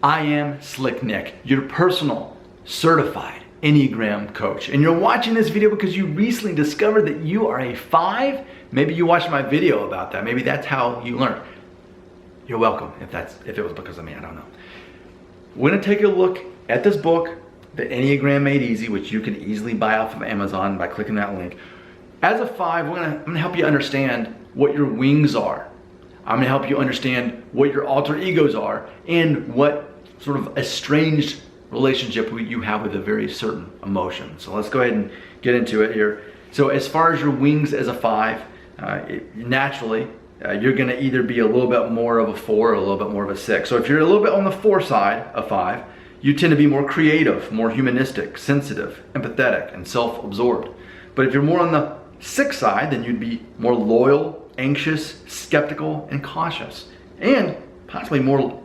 I am Slick Nick, your personal certified Enneagram coach. And you're watching this video because you recently discovered that you are a 5. Maybe you watched my video about that. Maybe that's how you learned. You're welcome if it was because of me, I don't know. We're gonna take a look at this book, The Enneagram Made Easy, which you can easily buy off of Amazon by clicking that link. As a 5, I'm gonna help you understand what your wings are. I'm gonna help you understand what your alter egos are and what sort of estranged relationship you have with a very certain emotion. So let's go ahead and get into it here. So as far as your wings as a 5, naturally, you're gonna either be a little bit more of a 4 or a little bit more of a 6. So if you're a little bit on the 4 side of 5, you tend to be more creative, more humanistic, sensitive, empathetic, and self-absorbed. But if you're more on the 6 side, then you'd be more loyal, anxious, skeptical, and cautious, and possibly more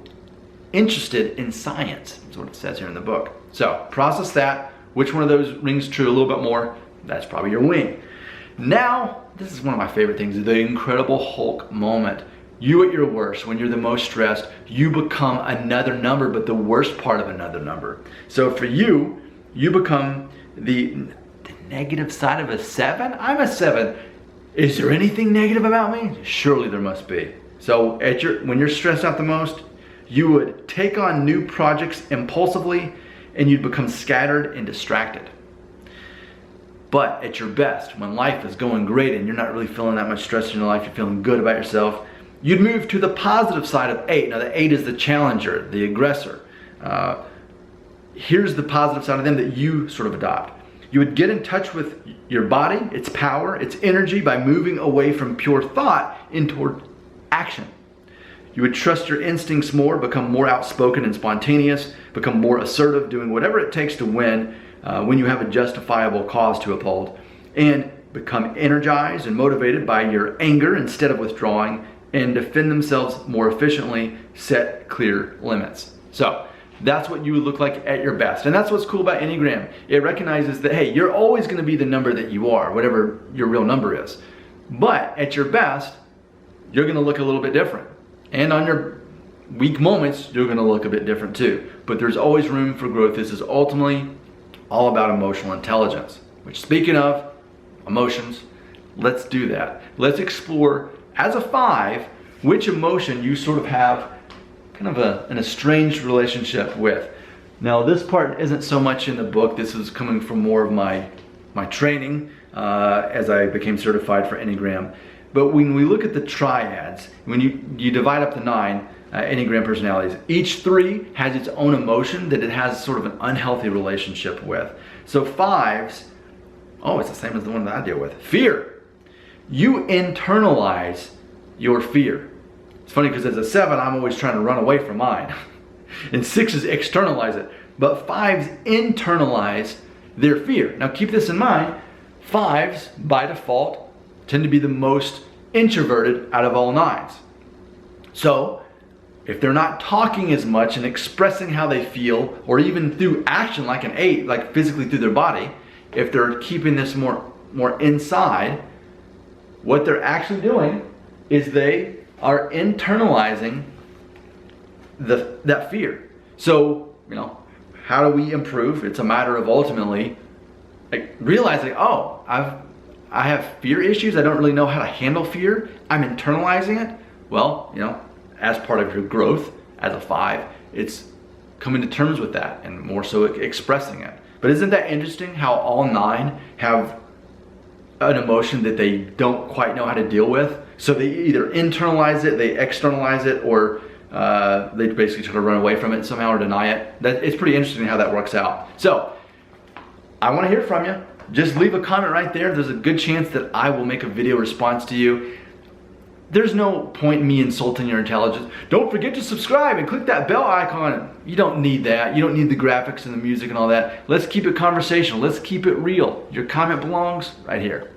interested in science. That's what it says here in the book. So process that. Which one of those rings true a little bit more? That's probably your wing. Now, this is one of my favorite things, the Incredible Hulk moment. You at your worst, when you're the most stressed, you become another number, but the worst part of another number. So for you, you become the negative side of a 7. I'm a 7. Is there anything negative about me? Surely there must be. So when you're stressed out the most, you would take on new projects impulsively and you'd become scattered and distracted. But at your best, when life is going great and you're not really feeling that much stress in your life, you're feeling good about yourself, you'd move to the positive side of 8. Now the 8 is the challenger, the aggressor. Here's the positive side of them that you sort of adopt. You would get in touch with your body, its power, its energy by moving away from pure thought and toward action. You would trust your instincts more, become more outspoken and spontaneous, become more assertive, doing whatever it takes to win when you have a justifiable cause to uphold, and become energized and motivated by your anger instead of withdrawing, and defend themselves more efficiently, set clear limits. So that's what you would look like at your best. And that's what's cool about Enneagram. It recognizes that, hey, you're always gonna be the number that you are, whatever your real number is. But at your best, you're gonna look a little bit different. And on your weak moments, you're gonna look a bit different too. But there's always room for growth. This is ultimately all about emotional intelligence. Which, speaking of emotions, let's do that. Let's explore, as a 5, which emotion you sort of have kind of an estranged relationship with. Now this part isn't so much in the book. This is coming from more of my training as I became certified for Enneagram. But when we look at the triads, when you divide up the 9 Enneagram personalities, each 3 has its own emotion that it has sort of an unhealthy relationship with. So 5s, it's the same as the one that I deal with. Fear. You internalize your fear. It's funny because as a 7, I'm always trying to run away from mine. And 6s externalize it. But 5s internalize their fear. Now keep this in mind, 5s by default tend to be the most introverted out of all 9s. So if they're not talking as much and expressing how they feel, or even through action like an 8, like physically through their body, if they're keeping this more inside, what they're actually doing is they are internalizing that fear. So, how do we improve? It's a matter of ultimately realizing, I have fear issues. I don't really know how to handle fear. I'm internalizing it. Well, as part of your growth as a 5, it's coming to terms with that and more so expressing it. But isn't that interesting how all 9 have an emotion that they don't quite know how to deal with? So they either internalize it, they externalize it, or they basically try to run away from it somehow or deny it. It's pretty interesting how that works out. So I want to hear from you. Just leave a comment right there. There's a good chance that I will make a video response to you. There's no point in me insulting your intelligence. Don't forget to subscribe and click that bell icon. You don't need that. You don't need the graphics and the music and all that. Let's keep it conversational. Let's keep it real. Your comment belongs right here.